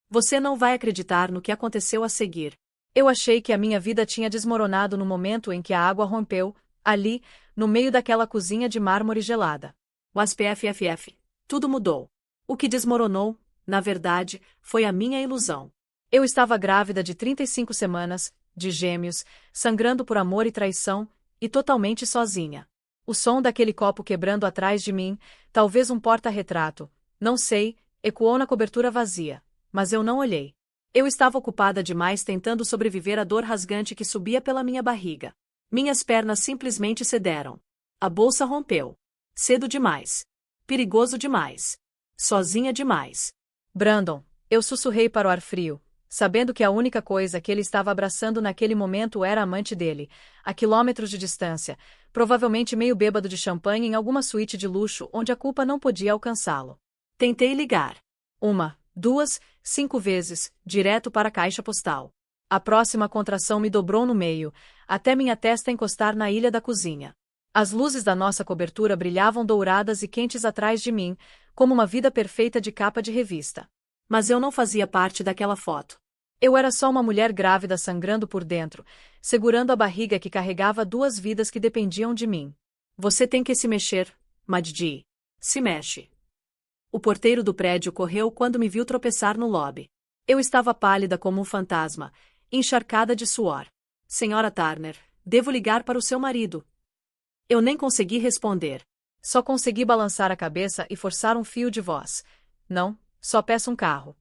Você não vai acreditar no que aconteceu a seguir. Eu achei que a minha vida tinha desmoronado no momento em que a água rompeu, ali, no meio daquela cozinha de mármore gelada. WASPFFF. Tudo mudou. O que desmoronou, na verdade, foi a minha ilusão. Eu estava grávida de 35 semanas, de gêmeos, sangrando por amor e traição, e totalmente sozinha. O som daquele copo quebrando atrás de mim, talvez um porta-retrato, não sei, ecoou na cobertura vazia, mas eu não olhei. Eu estava ocupada demais tentando sobreviver à dor rasgante que subia pela minha barriga. Minhas pernas simplesmente cederam. A bolsa rompeu. Cedo demais. Perigoso demais. Sozinha demais. Brandon, eu sussurrei para o ar frio, sabendo que a única coisa que ele estava abraçando naquele momento era a amante dele, a quilômetros de distância, provavelmente meio bêbado de champanhe em alguma suíte de luxo onde a culpa não podia alcançá-lo. Tentei ligar. 1, 2, 5 vezes, direto para a caixa postal. A próxima contração me dobrou no meio, até minha testa encostar na ilha da cozinha. As luzes da nossa cobertura brilhavam douradas e quentes atrás de mim, como uma vida perfeita de capa de revista. Mas eu não fazia parte daquela foto. Eu era só uma mulher grávida sangrando por dentro, segurando a barriga que carregava 2 vidas que dependiam de mim. Você tem que se mexer, Maddi. Se mexe. O porteiro do prédio correu quando me viu tropeçar no lobby. Eu estava pálida como um fantasma, encharcada de suor. Senhora Turner, devo ligar para o seu marido. Eu nem consegui responder. Só consegui balançar a cabeça e forçar um fio de voz. Não, só peço um carro.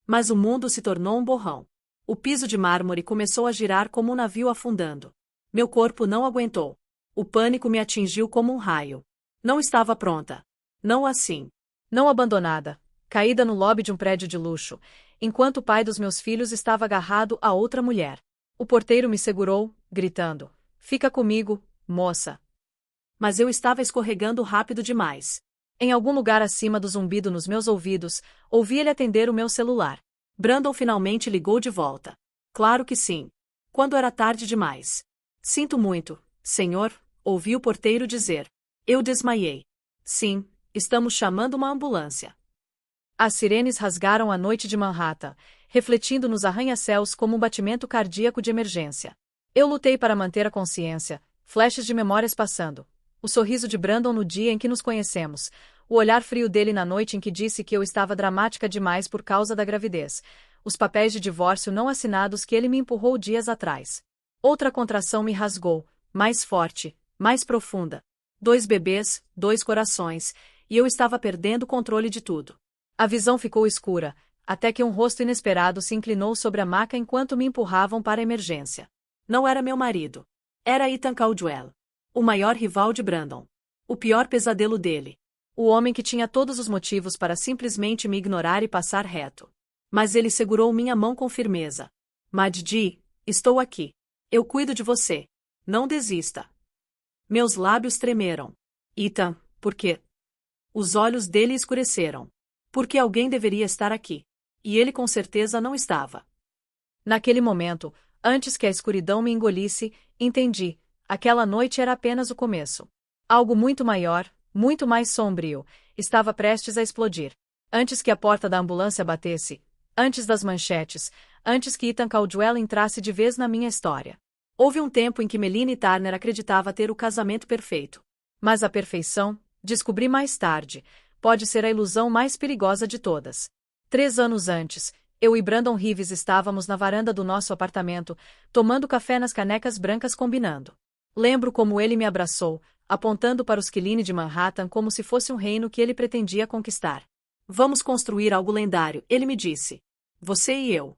Mas o mundo se tornou um borrão. O piso de mármore começou a girar como um navio afundando. Meu corpo não aguentou. O pânico me atingiu como um raio. Não estava pronta. Não assim. Não abandonada, caída no lobby de um prédio de luxo, enquanto o pai dos meus filhos estava agarrado a outra mulher. O porteiro me segurou, gritando: "Fica comigo, moça." Mas eu estava escorregando rápido demais. Em algum lugar acima do zumbido nos meus ouvidos, ouvi ele atender o meu celular. Brandon finalmente ligou de volta. Claro que sim. Quando era tarde demais. Sinto muito, senhor, ouvi o porteiro dizer. Eu desmaiei. Sim. Estamos chamando uma ambulância. As sirenes rasgaram a noite de Manhattan, refletindo nos arranha-céus como um batimento cardíaco de emergência. Eu lutei para manter a consciência, flashes de memórias passando. O sorriso de Brandon no dia em que nos conhecemos, o olhar frio dele na noite em que disse que eu estava dramática demais por causa da gravidez, os papéis de divórcio não assinados que ele me empurrou dias atrás. Outra contração me rasgou, mais forte, mais profunda. 2 bebês, 2 corações, e eu estava perdendo o controle de tudo. A visão ficou escura, até que um rosto inesperado se inclinou sobre a maca enquanto me empurravam para a emergência. Não era meu marido. Era Ethan Caldwell. O maior rival de Brandon. O pior pesadelo dele. O homem que tinha todos os motivos para simplesmente me ignorar e passar reto. Mas ele segurou minha mão com firmeza. Maddi, estou aqui. Eu cuido de você. Não desista. Meus lábios tremeram. Ethan, por quê? Os olhos dele escureceram. Porque alguém deveria estar aqui. E ele com certeza não estava. Naquele momento, antes que a escuridão me engolisse, entendi. Aquela noite era apenas o começo. Algo muito maior, muito mais sombrio, estava prestes a explodir. Antes que a porta da ambulância batesse, antes das manchetes, antes que Ethan Caldwell entrasse de vez na minha história. Houve um tempo em que Melanie Turner acreditava ter o casamento perfeito. Mas a perfeição, descobri mais tarde, pode ser a ilusão mais perigosa de todas. 3 anos antes, eu e Brandon Reeves estávamos na varanda do nosso apartamento, tomando café nas canecas brancas combinando. Lembro como ele me abraçou, apontando para os Killine de Manhattan como se fosse um reino que ele pretendia conquistar. Vamos construir algo lendário, ele me disse. Você e eu.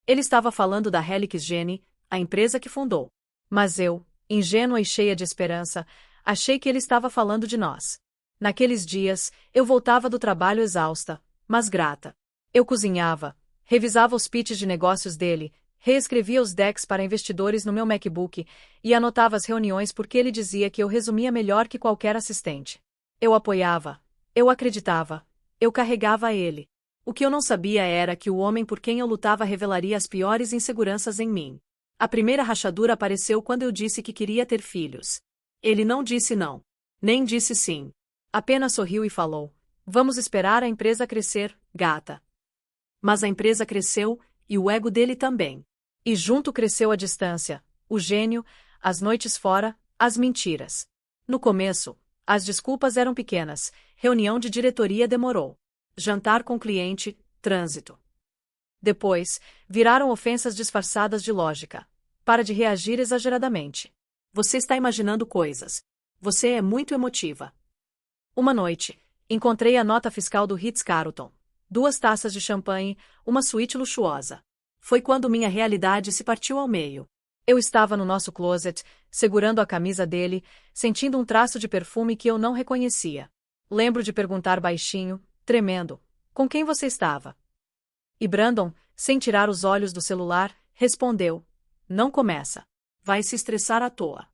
Ele estava falando da Helix Gene, a empresa que fundou. Mas eu, ingênua e cheia de esperança, achei que ele estava falando de nós. Naqueles dias, eu voltava do trabalho exausta, mas grata. Eu cozinhava, revisava os pitches de negócios dele, reescrevia os decks para investidores no meu MacBook e anotava as reuniões porque ele dizia que eu resumia melhor que qualquer assistente. Eu apoiava, eu acreditava, eu carregava ele. O que eu não sabia era que o homem por quem eu lutava revelaria as piores inseguranças em mim. A primeira rachadura apareceu quando eu disse que queria ter filhos. Ele não disse não. Nem disse sim. Apenas sorriu e falou: "Vamos esperar a empresa crescer, gata." Mas a empresa cresceu, e o ego dele também. E junto cresceu a distância, o gênio, as noites fora, as mentiras. No começo, as desculpas eram pequenas, reunião de diretoria demorou. Jantar com cliente, trânsito. Depois, viraram ofensas disfarçadas de lógica. Para de reagir exageradamente. Você está imaginando coisas. Você é muito emotiva. Uma noite, encontrei a nota fiscal do Ritz-Carlton. 2 taças de champanhe, uma suíte luxuosa. Foi quando minha realidade se partiu ao meio. Eu estava no nosso closet, segurando a camisa dele, sentindo um traço de perfume que eu não reconhecia. Lembro de perguntar baixinho, tremendo, com quem você estava? E Brandon, sem tirar os olhos do celular, respondeu: não começa. Vai se estressar à toa.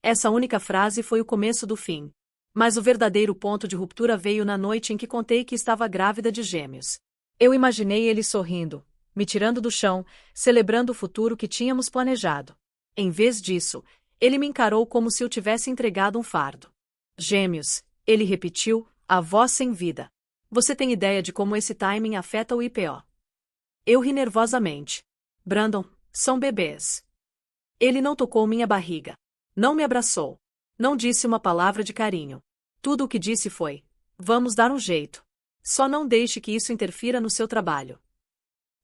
Essa única frase foi o começo do fim. Mas o verdadeiro ponto de ruptura veio na noite em que contei que estava grávida de gêmeos. Eu imaginei ele sorrindo, me tirando do chão, celebrando o futuro que tínhamos planejado. Em vez disso, ele me encarou como se eu tivesse entregado um fardo. Gêmeos, ele repetiu, a voz sem vida. Você tem ideia de como esse timing afeta o IPO? Eu ri nervosamente. Brandon, são bebês. Ele não tocou minha barriga. Não me abraçou. Não disse uma palavra de carinho. Tudo o que disse foi: vamos dar um jeito. Só não deixe que isso interfira no seu trabalho.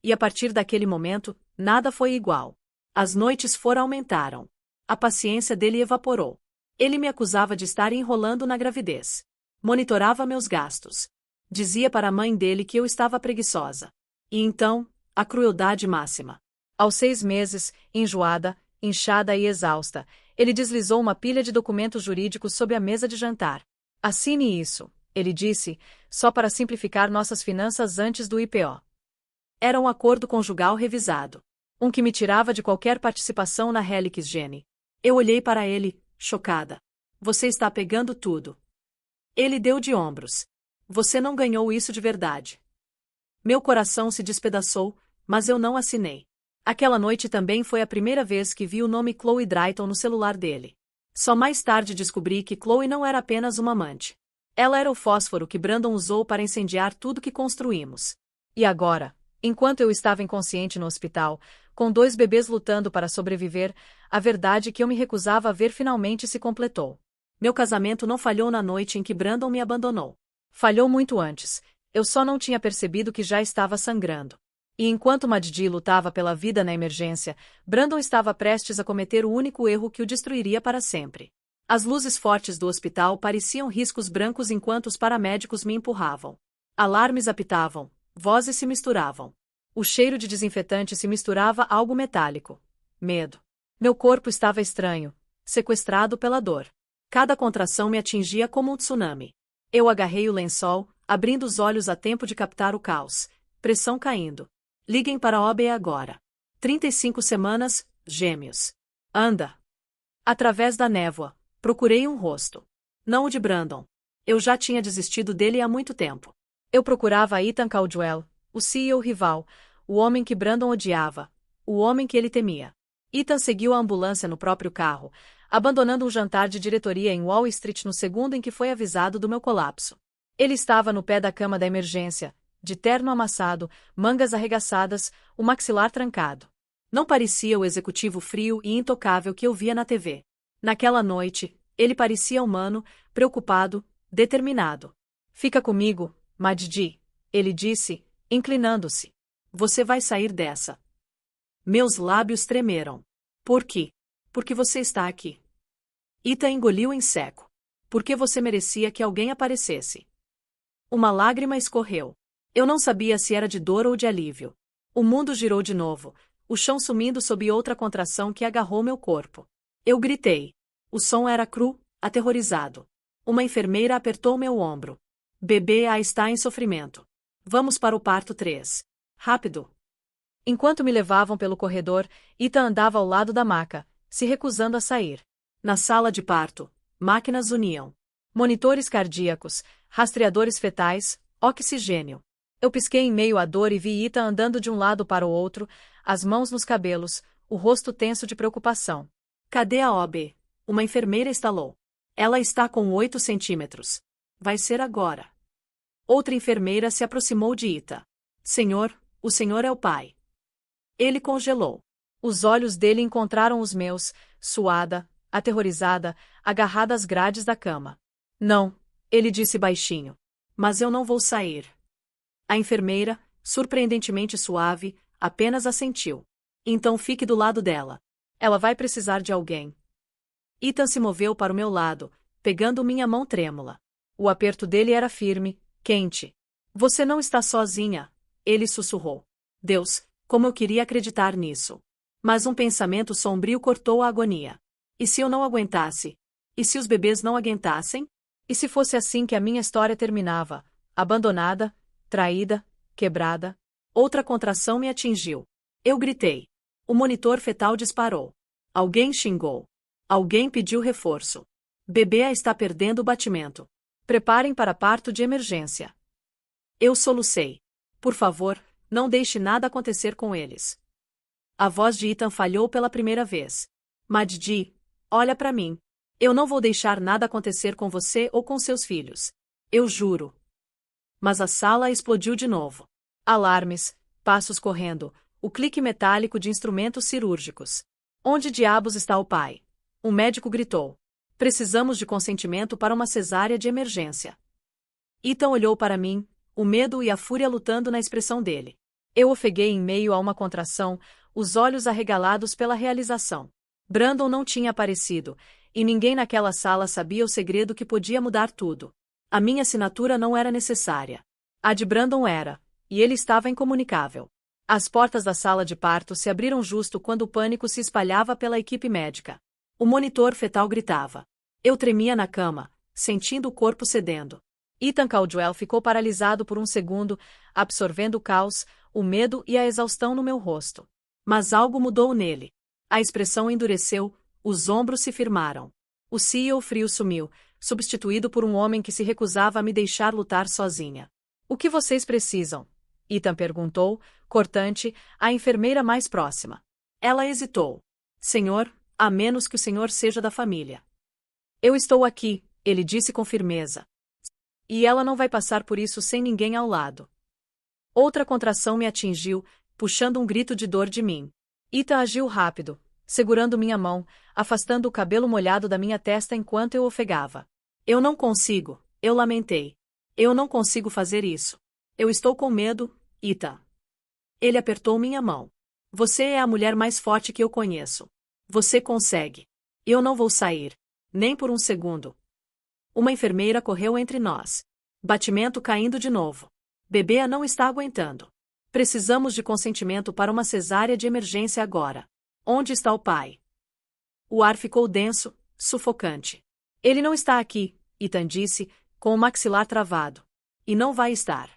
E a partir daquele momento, nada foi igual. As noites fora aumentaram. A paciência dele evaporou. Ele me acusava de estar enrolando na gravidez. Monitorava meus gastos. Dizia para a mãe dele que eu estava preguiçosa. E então, a crueldade máxima. Aos 6 meses, enjoada, inchada e exausta, ele deslizou uma pilha de documentos jurídicos sob a mesa de jantar. Assine isso, ele disse, só para simplificar nossas finanças antes do IPO. Era um acordo conjugal revisado. Um que me tirava de qualquer participação na Helix Gene. Eu olhei para ele, chocada. Você está pegando tudo. Ele deu de ombros. Você não ganhou isso de verdade. Meu coração se despedaçou, mas eu não assinei. Aquela noite também foi a primeira vez que vi o nome Chloe Drayton no celular dele. Só mais tarde descobri que Chloe não era apenas uma amante. Ela era o fósforo que Brandon usou para incendiar tudo que construímos. E agora, enquanto eu estava inconsciente no hospital, com 2 bebês lutando para sobreviver, a verdade que eu me recusava a ver finalmente se completou. Meu casamento não falhou na noite em que Brandon me abandonou. Falhou muito antes, eu só não tinha percebido que já estava sangrando. E enquanto Maddi lutava pela vida na emergência, Brandon estava prestes a cometer o único erro que o destruiria para sempre. As luzes fortes do hospital pareciam riscos brancos enquanto os paramédicos me empurravam. Alarmes apitavam, vozes se misturavam. O cheiro de desinfetante se misturava a algo metálico. Medo. Meu corpo estava estranho, sequestrado pela dor. Cada contração me atingia como um tsunami. Eu agarrei o lençol, abrindo os olhos a tempo de captar o caos. Pressão caindo. Liguem para a OBE agora. 35 semanas, gêmeos. Anda. Através da névoa, procurei um rosto. Não o de Brandon. Eu já tinha desistido dele há muito tempo. Eu procurava Ethan Caldwell, o CEO rival, o homem que Brandon odiava, o homem que ele temia. Ethan seguiu a ambulância no próprio carro, abandonando um jantar de diretoria em Wall Street no segundo em que foi avisado do meu colapso. Ele estava no pé da cama da emergência, de terno amassado, mangas arregaçadas, o maxilar trancado. Não parecia o executivo frio e intocável que eu via na TV. Naquela noite, ele parecia humano, preocupado, determinado. Fica comigo, Maddi, ele disse, inclinando-se. Você vai sair dessa. Meus lábios tremeram. Por quê? Porque você está aqui. Ethan engoliu em seco. Porque você merecia que alguém aparecesse. Uma lágrima escorreu. Eu não sabia se era de dor ou de alívio. O mundo girou de novo, o chão sumindo sob outra contração que agarrou meu corpo. Eu gritei. O som era cru, aterrorizado. Uma enfermeira apertou meu ombro. Bebê A está em sofrimento. Vamos para o parto 3. Rápido. Enquanto me levavam pelo corredor, Ethan andava ao lado da maca, se recusando a sair. Na sala de parto, máquinas uniam. Monitores cardíacos, rastreadores fetais, oxigênio. Eu pisquei em meio à dor e vi Ethan andando de um lado para o outro, as mãos nos cabelos, o rosto tenso de preocupação. Cadê a OB? Uma enfermeira estalou. Ela está com 8 centímetros. Vai ser agora. Outra enfermeira se aproximou de Ethan. Senhor, O Senhor é o Pai. Ele congelou. Os olhos dele encontraram os meus, suada, aterrorizada, agarrada às grades da cama. Não, ele disse baixinho. Mas eu não vou sair. A enfermeira, surpreendentemente suave, apenas assentiu. Então fique do lado dela. Ela vai precisar de alguém. Ethan se moveu para o meu lado, pegando minha mão trêmula. O aperto dele era firme, quente. Você não está sozinha, ele sussurrou. Deus, como eu queria acreditar nisso. Mas um pensamento sombrio cortou a agonia. E se eu não aguentasse? E se os bebês não aguentassem? E se fosse assim que a minha história terminava? Abandonada, traída, quebrada? Outra contração me atingiu. Eu gritei. O monitor fetal disparou. Alguém xingou. Alguém pediu reforço. Bebê está perdendo o batimento. Preparem para parto de emergência. Eu solucei. Por favor, não deixe nada acontecer com eles. A voz de Ethan falhou pela primeira vez. Maddi, olha para mim. Eu não vou deixar nada acontecer com você ou com seus filhos. Eu juro. Mas a sala explodiu de novo. Alarmes, passos correndo, o clique metálico de instrumentos cirúrgicos. Onde diabos está o pai? Um médico gritou. Precisamos de consentimento para uma cesárea de emergência. Ethan olhou para mim, o medo e a fúria lutando na expressão dele. Eu ofeguei em meio a uma contração, os olhos arregalados pela realização. Brandon não tinha aparecido, e ninguém naquela sala sabia o segredo que podia mudar tudo. A minha assinatura não era necessária. A de Brandon era, e ele estava incomunicável. As portas da sala de parto se abriram justo quando o pânico se espalhava pela equipe médica. O monitor fetal gritava. Eu tremia na cama, sentindo o corpo cedendo. Ethan Caldwell ficou paralisado por um segundo, absorvendo o caos, o medo e a exaustão no meu rosto. Mas algo mudou nele. A expressão endureceu, os ombros se firmaram. O CEO frio sumiu, substituído por um homem que se recusava a me deixar lutar sozinha. O que vocês precisam? Ethan perguntou, cortante, à enfermeira mais próxima. Ela hesitou. Senhor, a menos que o senhor seja da família. Eu estou aqui, ele disse com firmeza. E ela não vai passar por isso sem ninguém ao lado. Outra contração me atingiu, puxando um grito de dor de mim. Ethan agiu rápido, segurando minha mão, afastando o cabelo molhado da minha testa enquanto eu ofegava. Eu não consigo, eu lamentei. Eu não consigo fazer isso. Eu estou com medo, Ethan. Ele apertou minha mão. Você é a mulher mais forte que eu conheço. Você consegue. Eu não vou sair. Nem por um segundo. Uma enfermeira correu entre nós. Batimento caindo de novo. Bebê não está aguentando. Precisamos de consentimento para uma cesárea de emergência agora. Onde está o pai? O ar ficou denso, sufocante. Ele não está aqui, Ethan disse, com o maxilar travado. E não vai estar.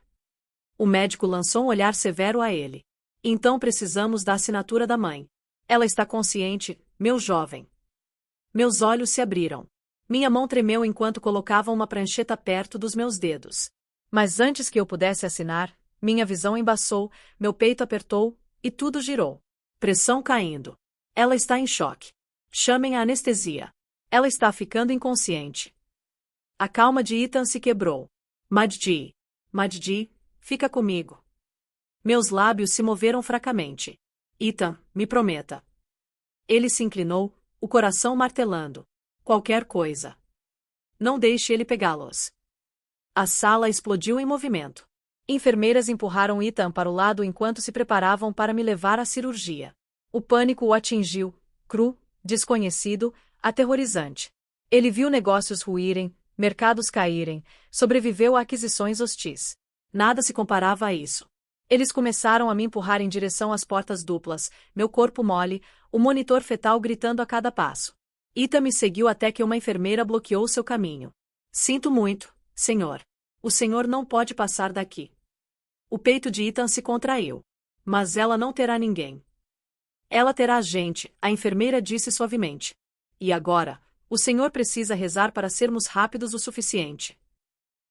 O médico lançou um olhar severo a ele. Então precisamos da assinatura da mãe. Ela está consciente, meu jovem. Meus olhos se abriram. Minha mão tremeu enquanto colocava uma prancheta perto dos meus dedos. Mas antes que eu pudesse assinar, minha visão embaçou, meu peito apertou, e tudo girou. Pressão caindo. Ela está em choque. Chamem a anestesia. Ela está ficando inconsciente. A calma de Ethan se quebrou. Maddi. Maddi, fica comigo. Meus lábios se moveram fracamente. Ethan, me prometa. Ele se inclinou, o coração martelando. Qualquer coisa. Não deixe ele pegá-los. A sala explodiu em movimento. Enfermeiras empurraram Ethan para o lado enquanto se preparavam para me levar à cirurgia. O pânico o atingiu, cru, desconhecido, aterrorizante. Ele viu negócios ruírem, mercados caírem, sobreviveu a aquisições hostis. Nada se comparava a isso. Eles começaram a me empurrar em direção às portas duplas, meu corpo mole, o monitor fetal gritando a cada passo. Ethan me seguiu até que uma enfermeira bloqueou seu caminho. Sinto muito, senhor. O senhor não pode passar daqui. O peito de Ethan se contraiu. Mas ela não terá ninguém. Ela terá a gente, a enfermeira disse suavemente. E agora, o senhor precisa rezar para sermos rápidos o suficiente.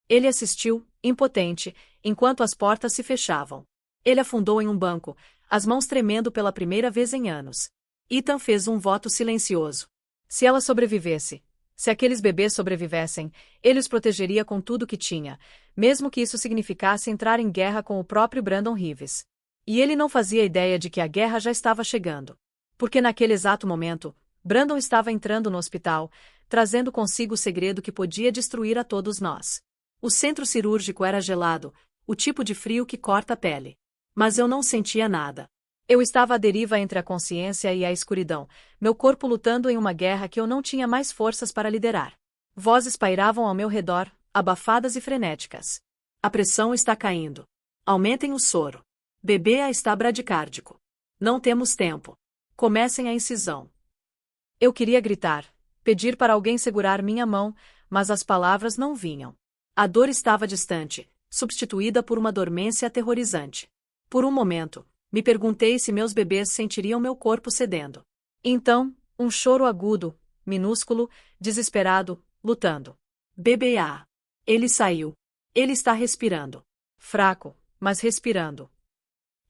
Ele assistiu, impotente, enquanto as portas se fechavam. Ele afundou em um banco, as mãos tremendo pela primeira vez em anos. Ethan fez um voto silencioso. Se ela sobrevivesse, se aqueles bebês sobrevivessem, ele os protegeria com tudo que tinha, mesmo que isso significasse entrar em guerra com o próprio Brandon Reeves. E ele não fazia ideia de que a guerra já estava chegando. Porque naquele exato momento, Brandon estava entrando no hospital, trazendo consigo o segredo que podia destruir a todos nós. O centro cirúrgico era gelado, o tipo de frio que corta a pele. Mas eu não sentia nada. Eu estava à deriva entre a consciência e a escuridão, meu corpo lutando em uma guerra que eu não tinha mais forças para liderar. Vozes pairavam ao meu redor, abafadas e frenéticas. A pressão está caindo. Aumentem o soro. Bebê A está bradicárdico. Não temos tempo. Comecem a incisão. Eu queria gritar, pedir para alguém segurar minha mão, mas as palavras não vinham. A dor estava distante, substituída por uma dormência aterrorizante. Por um momento, me perguntei se meus bebês sentiriam meu corpo cedendo. Então, um choro agudo, minúsculo, desesperado, lutando. Bebê A. Ele saiu. Ele está respirando. Fraco, mas respirando.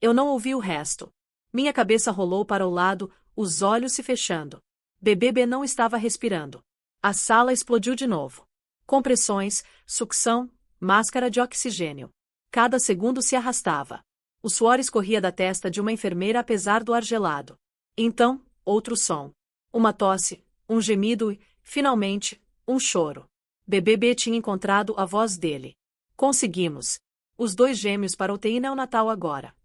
Eu não ouvi o resto. Minha cabeça rolou para o lado, os olhos se fechando. Bebê B não estava respirando. A sala explodiu de novo. Compressões, sucção, máscara de oxigênio. Cada segundo se arrastava. O suor escorria da testa de uma enfermeira apesar do ar gelado. Então, outro som. Uma tosse, um gemido e, finalmente, um choro. Bebê B tinha encontrado a voz dele. Conseguimos. Os 2 gêmeos para UTI neonatal agora.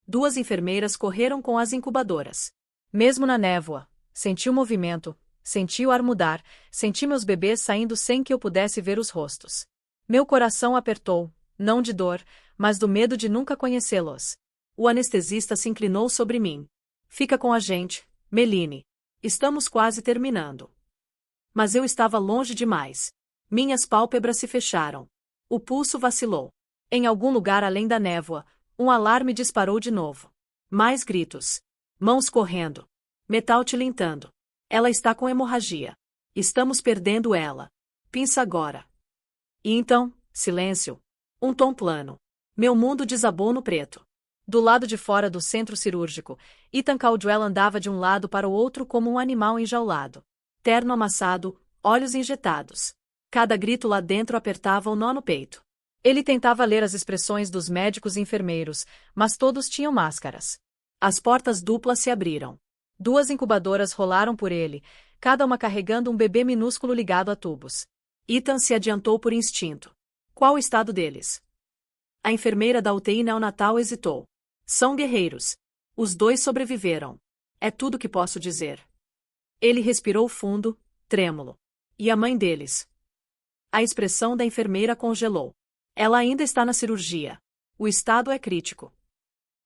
2 enfermeiras correram com as incubadoras. Mesmo na névoa, senti o movimento, senti o ar mudar, senti meus bebês saindo sem que eu pudesse ver os rostos. Meu coração apertou, não de dor, mas do medo de nunca conhecê-los. O anestesista se inclinou sobre mim. Fica com a gente, Meline. Estamos quase terminando. Mas eu estava longe demais. Minhas pálpebras se fecharam. O pulso vacilou. Em algum lugar além da névoa, um alarme disparou de novo. Mais gritos. Mãos correndo. Metal tilintando. Ela está com hemorragia. Estamos perdendo ela. Pinça agora. E então, silêncio. Um tom plano. Meu mundo desabou no preto. Do lado de fora do centro cirúrgico, Ethan Caldwell andava de um lado para o outro como um animal enjaulado. Terno amassado, olhos injetados. Cada grito lá dentro apertava o nó no peito. Ele tentava ler as expressões dos médicos e enfermeiros, mas todos tinham máscaras. As portas duplas se abriram. 2 incubadoras rolaram por ele, cada uma carregando um bebê minúsculo ligado a tubos. Ethan se adiantou por instinto. Qual o estado deles? A enfermeira da UTI neonatal hesitou. São guerreiros. Os 2 sobreviveram. É tudo que posso dizer. Ele respirou fundo, trêmulo. E a mãe deles? A expressão da enfermeira congelou. Ela ainda está na cirurgia. O estado é crítico.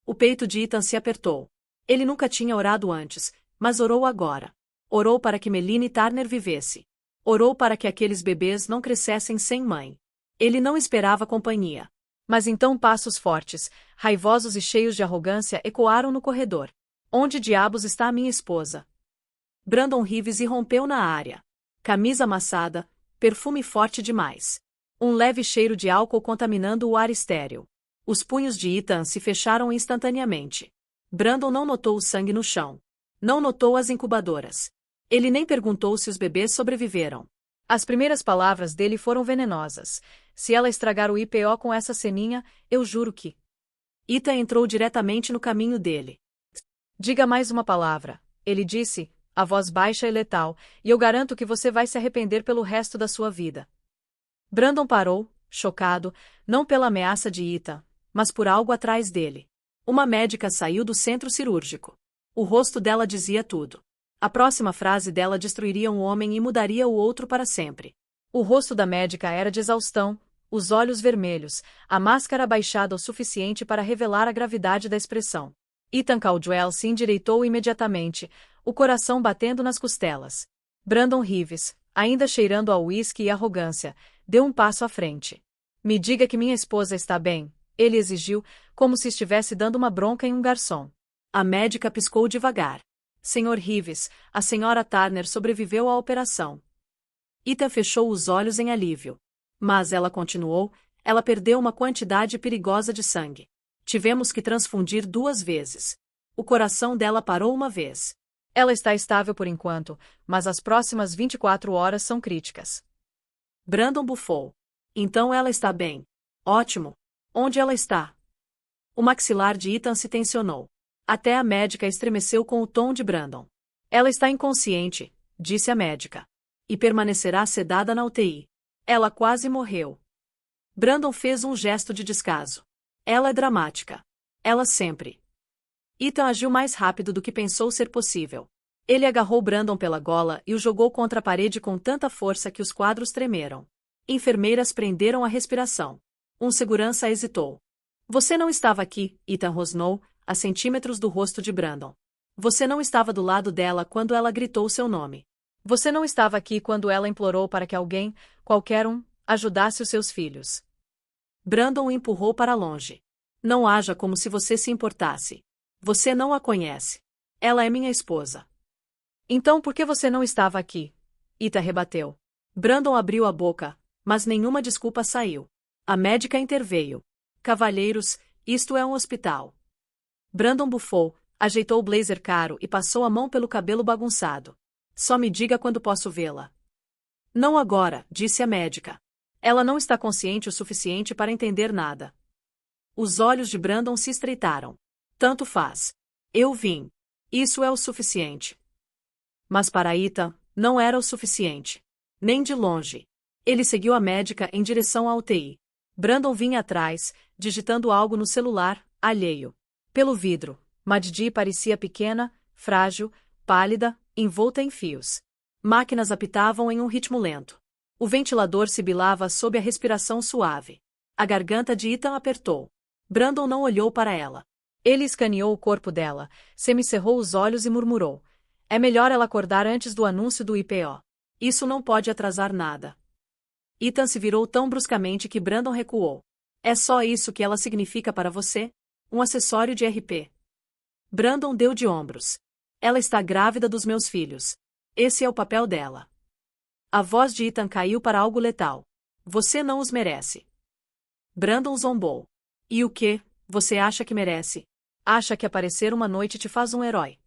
O peito de Ethan se apertou. Ele nunca tinha orado antes, mas orou agora. Orou para que Meline Turner vivesse. Orou para que aqueles bebês não crescessem sem mãe. Ele não esperava companhia. Mas então passos fortes, raivosos e cheios de arrogância ecoaram no corredor. Onde diabos está a minha esposa? Brandon Reeves irrompeu na área. Camisa amassada, perfume forte demais. Um leve cheiro de álcool contaminando o ar estéril. Os punhos de Ethan se fecharam instantaneamente. Brandon não notou o sangue no chão. Não notou as incubadoras. Ele nem perguntou se os bebês sobreviveram. As primeiras palavras dele foram venenosas. Se ela estragar o IPO com essa ceninha, eu juro que... Ethan entrou diretamente no caminho dele. Diga mais uma palavra, ele disse, a voz baixa e letal, e eu garanto que você vai se arrepender pelo resto da sua vida. Brandon parou, chocado, não pela ameaça de Ethan, mas por algo atrás dele. Uma médica saiu do centro cirúrgico. O rosto dela dizia tudo. A próxima frase dela destruiria um homem e mudaria o outro para sempre. O rosto da médica era de exaustão, os olhos vermelhos, a máscara baixada o suficiente para revelar a gravidade da expressão. Ethan Caldwell se endireitou imediatamente, o coração batendo nas costelas. Brandon Reeves, ainda cheirando a uísque e arrogância, deu um passo à frente. Me diga que minha esposa está bem, ele exigiu, como se estivesse dando uma bronca em um garçom. A médica piscou devagar. Sr. Reeves, a Sra. Turner sobreviveu à operação. Ethan fechou os olhos em alívio. Mas ela continuou, ela perdeu uma quantidade perigosa de sangue. Tivemos que transfundir 2 vezes. O coração dela parou uma vez. Ela está estável por enquanto, mas as próximas 24 horas são críticas. Brandon bufou. Então ela está bem. Ótimo. Onde ela está? O maxilar de Ethan se tensionou. Até a médica estremeceu com o tom de Brandon. Ela está inconsciente, disse a médica. E permanecerá sedada na UTI. Ela quase morreu. Brandon fez um gesto de descaso. Ela é dramática. Ela sempre. Ethan agiu mais rápido do que pensou ser possível. Ele agarrou Brandon pela gola e o jogou contra a parede com tanta força que os quadros tremeram. Enfermeiras prenderam a respiração. Um segurança hesitou. Você não estava aqui, Ethan rosnou, a centímetros do rosto de Brandon. Você não estava do lado dela quando ela gritou seu nome. Você não estava aqui quando ela implorou para que alguém, qualquer um, ajudasse os seus filhos. Brandon o empurrou para longe. Não haja como se você se importasse. Você não a conhece. Ela é minha esposa. Então por que você não estava aqui? Ethan rebateu. Brandon abriu a boca, mas nenhuma desculpa saiu. A médica interveio. Cavalheiros, isto é um hospital. Brandon bufou, ajeitou o blazer caro e passou a mão pelo cabelo bagunçado. Só me diga quando posso vê-la. Não agora, disse a médica. Ela não está consciente o suficiente para entender nada. Os olhos de Brandon se estreitaram. Tanto faz. Eu vim. Isso é o suficiente. Mas para Ethan, não era o suficiente. Nem de longe. Ele seguiu a médica em direção à UTI. Brandon vinha atrás, digitando algo no celular, alheio. Pelo vidro, Maddi parecia pequena, frágil, pálida, envolta em fios. Máquinas apitavam em um ritmo lento. O ventilador sibilava sob a respiração suave. A garganta de Ethan apertou. Brandon não olhou para ela. Ele escaneou o corpo dela, semicerrou os olhos e murmurou. É melhor ela acordar antes do anúncio do IPO. Isso não pode atrasar nada. Ethan se virou tão bruscamente que Brandon recuou. É só isso que ela significa para você? Um acessório de RP. Brandon deu de ombros. Ela está grávida dos meus filhos. Esse é o papel dela. A voz de Ethan caiu para algo letal. Você não os merece. Brandon zombou. E o que, você acha que merece? Acha que aparecer uma noite te faz um herói?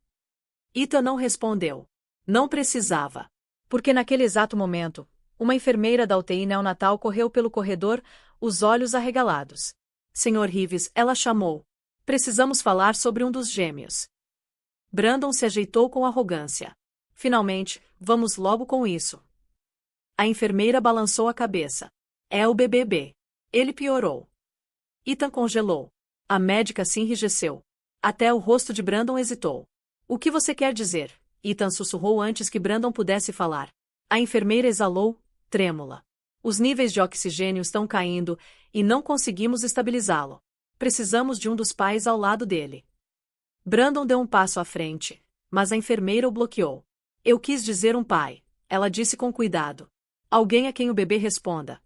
Ethan não respondeu. Não precisava. Porque naquele exato momento, uma enfermeira da UTI neonatal correu pelo corredor, os olhos arregalados. Senhor Reeves, ela chamou. Precisamos falar sobre um dos gêmeos. Brandon se ajeitou com arrogância. Finalmente, vamos logo com isso. A enfermeira balançou a cabeça. É o BBB. Ele piorou. Ethan congelou. A médica se enrijeceu. Até o rosto de Brandon hesitou. O que você quer dizer? Ethan sussurrou antes que Brandon pudesse falar. A enfermeira exalou, trêmula. Os níveis de oxigênio estão caindo, e não conseguimos estabilizá-lo. Precisamos de um dos pais ao lado dele. Brandon deu um passo à frente, mas a enfermeira o bloqueou. Eu quis dizer um pai, ela disse com cuidado. Alguém a quem o bebê responda.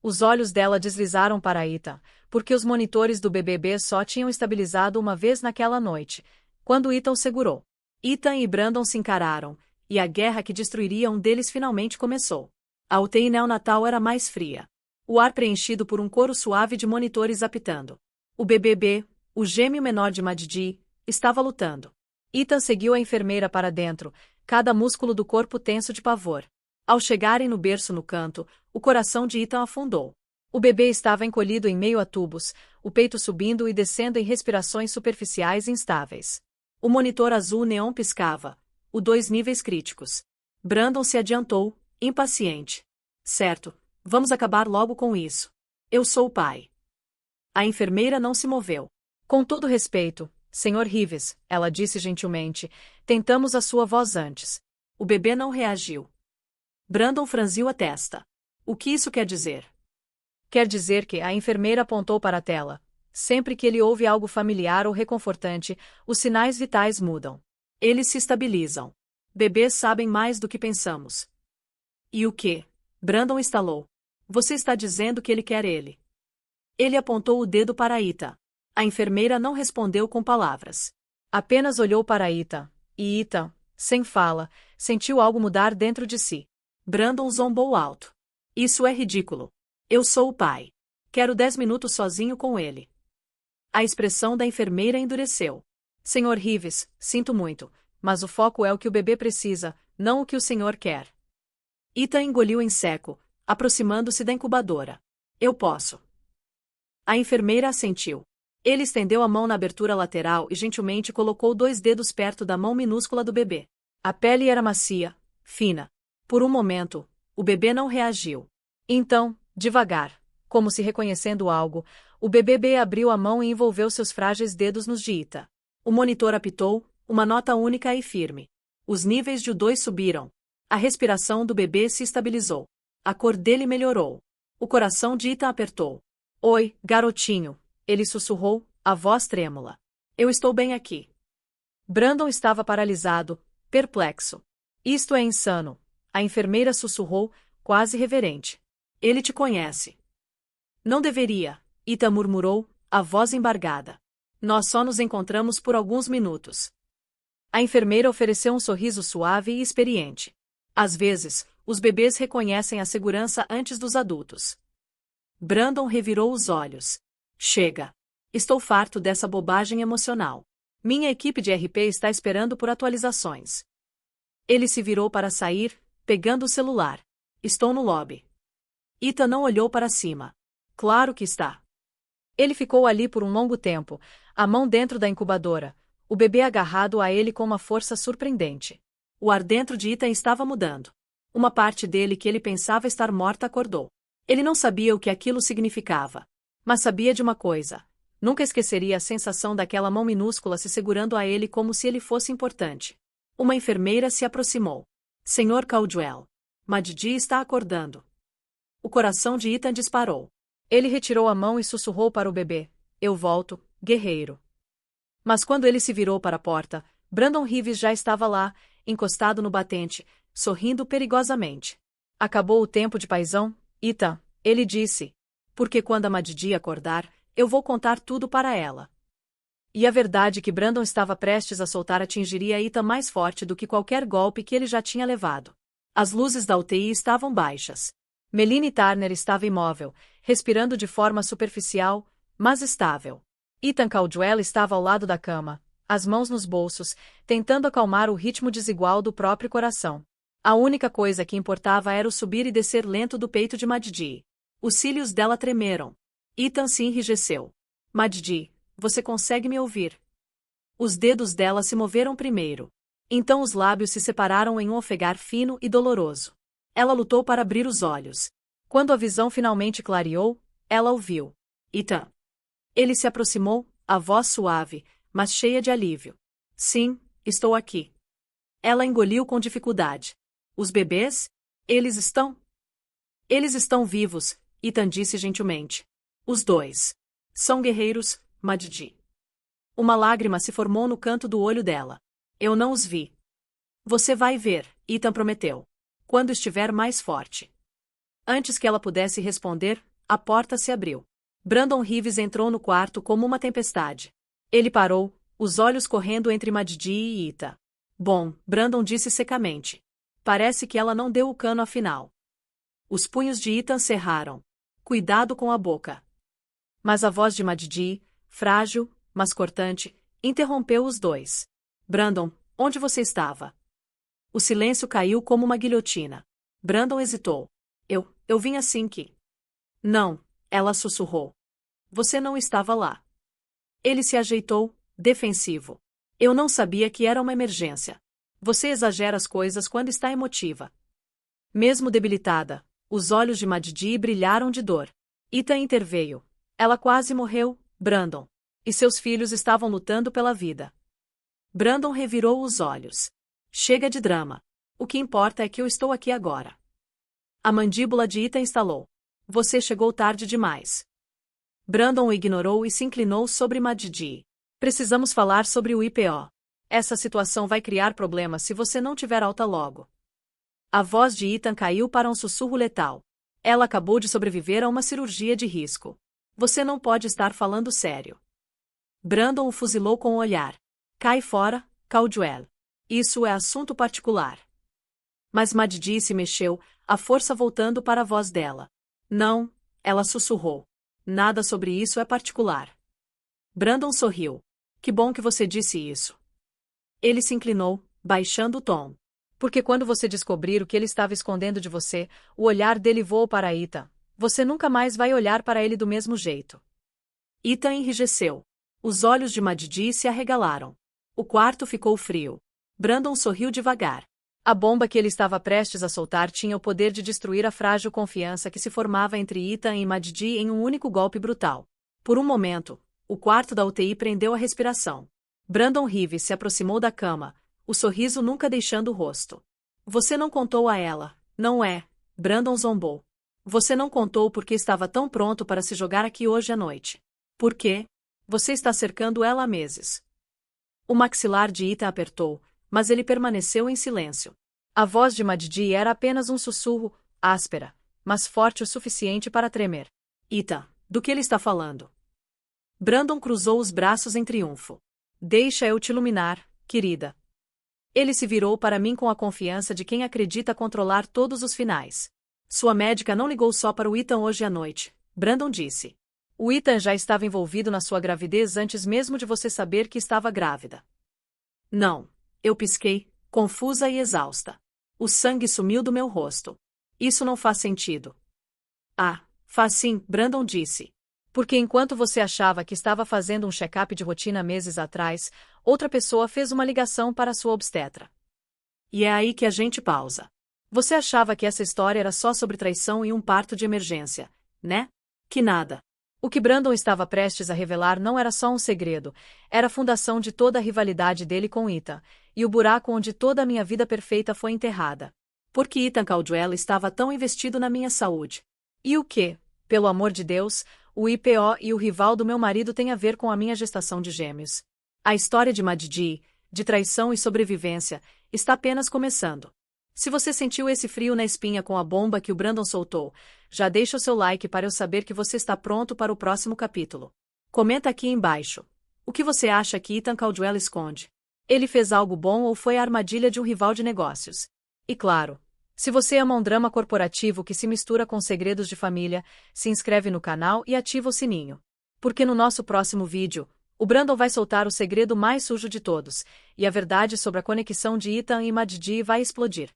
Os olhos dela deslizaram para Ethan, porque os monitores do BBB só tinham estabilizado uma vez naquela noite, quando Ethan o segurou. Ethan e Brandon se encararam, e a guerra que destruiria um deles finalmente começou. A UTI neonatal era mais fria. O ar preenchido por um coro suave de monitores apitando. O BBB, o gêmeo menor de Maddi, estava lutando. Ethan seguiu a enfermeira para dentro, cada músculo do corpo tenso de pavor. Ao chegarem no berço no canto, o coração de Ethan afundou. O bebê estava encolhido em meio a tubos, o peito subindo e descendo em respirações superficiais instáveis. O monitor azul neon piscava. O 2 níveis críticos. Brandon se adiantou, impaciente. Certo, vamos acabar logo com isso. Eu sou o pai. A enfermeira não se moveu. Com todo respeito, Sr. Reeves, ela disse gentilmente, tentamos a sua voz antes. O bebê não reagiu. Brandon franziu a testa. O que isso quer dizer? Quer dizer que a enfermeira apontou para a tela. Sempre que ele ouve algo familiar ou reconfortante, os sinais vitais mudam. Eles se estabilizam. Bebês sabem mais do que pensamos. E o que? Brandon estalou. Você está dizendo que ele quer ele. Ele apontou o dedo para Ethan. A enfermeira não respondeu com palavras. Apenas olhou para Ethan, e Ethan, sem fala, sentiu algo mudar dentro de si. Brandon zombou alto. Isso é ridículo. Eu sou o pai. Quero 10 minutos sozinho com ele. A expressão da enfermeira endureceu. Sr. Reeves, sinto muito, mas o foco é o que o bebê precisa, não o que o senhor quer. Ethan engoliu em seco, aproximando-se da incubadora. Eu posso. A enfermeira assentiu. Ele estendeu a mão na abertura lateral e gentilmente colocou 2 dedos perto da mão minúscula do bebê. A pele era macia, fina. Por um momento, o bebê não reagiu. Então, devagar, como se reconhecendo algo, o bebê abriu a mão e envolveu seus frágeis dedos nos de Ita. O monitor apitou, uma nota única e firme. Os níveis de O2 subiram. A respiração do bebê se estabilizou. A cor dele melhorou. O coração de Ita apertou. Oi, garotinho, ele sussurrou, a voz trêmula. Eu estou bem aqui. Brandon estava paralisado, perplexo. Isto é insano, a enfermeira sussurrou, quase reverente. Ele te conhece. Não deveria, Ita murmurou, a voz embargada. Nós só nos encontramos por alguns minutos. A enfermeira ofereceu um sorriso suave e experiente. Às vezes, os bebês reconhecem a segurança antes dos adultos. Brandon revirou os olhos. Chega. Estou farto dessa bobagem emocional. Minha equipe de RP está esperando por atualizações. Ele se virou para sair, pegando o celular. Estou no lobby. Ita não olhou para cima. Claro que está. Ele ficou ali por um longo tempo, a mão dentro da incubadora, o bebê agarrado a ele com uma força surpreendente. O ar dentro de Ita estava mudando. Uma parte dele que ele pensava estar morta acordou. Ele não sabia o que aquilo significava. Mas sabia de uma coisa. Nunca esqueceria a sensação daquela mão minúscula se segurando a ele como se ele fosse importante. Uma enfermeira se aproximou. Senhor Caldwell. Maddi está acordando. O coração de Ethan disparou. Ele retirou a mão e sussurrou para o bebê. Eu volto, guerreiro. Mas quando ele se virou para a porta, Brandon Reeves já estava lá, encostado no batente, sorrindo perigosamente. Acabou o tempo de paisão, Ethan, ele disse. Porque quando a Maddi acordar, eu vou contar tudo para ela. E a verdade que Brandon estava prestes a soltar atingiria Ethan mais forte do que qualquer golpe que ele já tinha levado. As luzes da UTI estavam baixas. Melanie Turner estava imóvel, respirando de forma superficial, mas estável. Ethan Caldwell estava ao lado da cama, as mãos nos bolsos, tentando acalmar o ritmo desigual do próprio coração. A única coisa que importava era o subir e descer lento do peito de Maddi. Os cílios dela tremeram. Ethan se enrijeceu. Maddi, você consegue me ouvir? Os dedos dela se moveram primeiro. Então os lábios se separaram em um ofegar fino e doloroso. Ela lutou para abrir os olhos. Quando a visão finalmente clareou, ela ouviu. Ethan. Ele se aproximou, a voz suave, mas cheia de alívio. Sim, estou aqui. Ela engoliu com dificuldade. Os bebês? Eles estão? Eles estão vivos, Ethan disse gentilmente. Os dois. São guerreiros, Maddi. Uma lágrima se formou no canto do olho dela. Eu não os vi. Você vai ver, Ethan prometeu. Quando estiver mais forte. Antes que ela pudesse responder, a porta se abriu. Brandon Reeves entrou no quarto como uma tempestade. Ele parou, os olhos correndo entre Maddi e Ethan. Bom, Brandon disse secamente. Parece que ela não deu o cano afinal. Os punhos de Ethan cerraram. Cuidado com a boca. Mas a voz de Maddi, frágil, mas cortante, interrompeu os dois. Brandon, onde você estava? O silêncio caiu como uma guilhotina. Brandon hesitou. Eu vim assim que... Não, ela sussurrou. Você não estava lá. Ele se ajeitou, defensivo. Eu não sabia que era uma emergência. Você exagera as coisas quando está emotiva. Mesmo debilitada, os olhos de Maddi brilharam de dor. Ethan interveio. Ela quase morreu, Brandon. E seus filhos estavam lutando pela vida. Brandon revirou os olhos. Chega de drama. O que importa é que eu estou aqui agora. A mandíbula de Ethan estalou. Você chegou tarde demais. Brandon o ignorou e se inclinou sobre Maddi. Precisamos falar sobre o IPO. Essa situação vai criar problemas se você não tiver alta logo. A voz de Ethan caiu para um sussurro letal. Ela acabou de sobreviver a uma cirurgia de risco. Você não pode estar falando sério. Brandon o fuzilou com o olhar. Cai fora, Caldwell. Isso é assunto particular. Mas Maddi se mexeu, a força voltando para a voz dela. Não, ela sussurrou. Nada sobre isso é particular. Brandon sorriu. Que bom que você disse isso. Ele se inclinou, baixando o tom. Porque quando você descobrir o que ele estava escondendo de você, o olhar dele voou para Ethan. Você nunca mais vai olhar para ele do mesmo jeito. Ethan enrijeceu. Os olhos de Maddi se arregalaram. O quarto ficou frio. Brandon sorriu devagar. A bomba que ele estava prestes a soltar tinha o poder de destruir a frágil confiança que se formava entre Ethan e Maddi em um único golpe brutal. Por um momento, o quarto da UTI prendeu a respiração. Brandon Reeves se aproximou da cama, o sorriso nunca deixando o rosto. Você não contou a ela, não é? Brandon zombou. Você não contou porque estava tão pronto para se jogar aqui hoje à noite. Por quê? Você está cercando ela há meses. O maxilar de Ethan apertou, mas ele permaneceu em silêncio. A voz de Maddi era apenas um sussurro, áspera, mas forte o suficiente para tremer. Ethan, do que ele está falando? Brandon cruzou os braços em triunfo. Deixa eu te iluminar, querida. Ele se virou para mim com a confiança de quem acredita controlar todos os finais. Sua médica não ligou só para o Ethan hoje à noite, Brandon disse. O Ethan já estava envolvido na sua gravidez antes mesmo de você saber que estava grávida. Não, eu pisquei, confusa e exausta. O sangue sumiu do meu rosto. Isso não faz sentido. Ah, faz sim, Brandon disse. Porque enquanto você achava que estava fazendo um check-up de rotina meses atrás, outra pessoa fez uma ligação para sua obstetra. E é aí que a gente pausa. Você achava que essa história era só sobre traição e um parto de emergência, né? Que nada. O que Brandon estava prestes a revelar não era só um segredo, era a fundação de toda a rivalidade dele com Ethan, e o buraco onde toda a minha vida perfeita foi enterrada. Porque Ethan Caldwell estava tão investido na minha saúde. E o que, pelo amor de Deus, o IPO e o rival do meu marido têm a ver com a minha gestação de gêmeos? A história de Maddi, de traição e sobrevivência, está apenas começando. Se você sentiu esse frio na espinha com a bomba que o Brandon soltou, já deixa o seu like para eu saber que você está pronto para o próximo capítulo. Comenta aqui embaixo. O que você acha que Ethan Caldwell esconde? Ele fez algo bom ou foi a armadilha de um rival de negócios? E claro, se você ama um drama corporativo que se mistura com segredos de família, se inscreve no canal e ativa o sininho. Porque no nosso próximo vídeo, o Brandon vai soltar o segredo mais sujo de todos, e a verdade sobre a conexão de Ethan e Maddi vai explodir.